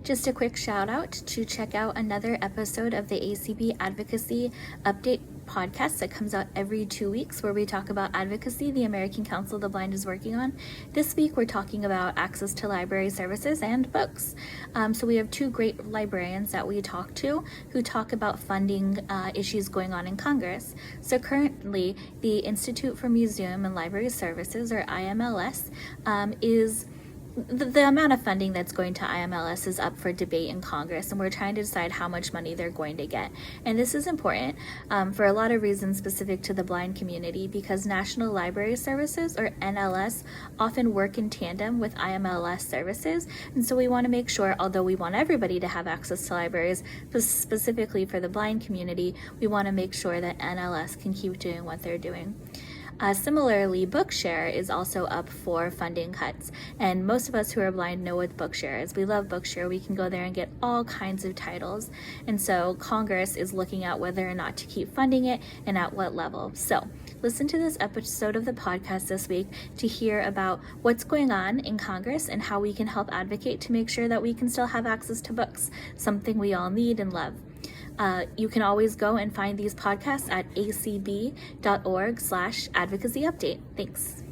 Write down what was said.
Just a quick shout out to check out another episode of the ACB Advocacy Update podcast that comes out every 2 weeks, where we talk about advocacy the American Council of the Blind is working on. This week we're talking about access to library services and books. So we have two great librarians that we talk to who talk about funding issues going on in Congress. So currently the Institute for Museum and Library Services, or IMLS, is the amount of funding that's going to IMLS is up for debate in Congress, and we're trying to decide how much money they're going to get. And this is important for a lot of reasons specific to the blind community, because National Library Services, or NLS, often work in tandem with IMLS services. And so we want to make sure, although we want everybody to have access to libraries, but specifically for the blind community, we want to make sure that NLS can keep doing what they're doing. Similarly, Bookshare is also up for funding cuts, and most of us who are blind know what Bookshare is. We love Bookshare. We can go there and get all kinds of titles, and so Congress is looking at whether or not to keep funding it and at what level. So listen to this episode of the podcast this week to hear about what's going on in Congress and how we can help advocate to make sure that we can still have access to books, something we all need and love. You can always go and find these podcasts at acb.org/advocacy update. Thanks.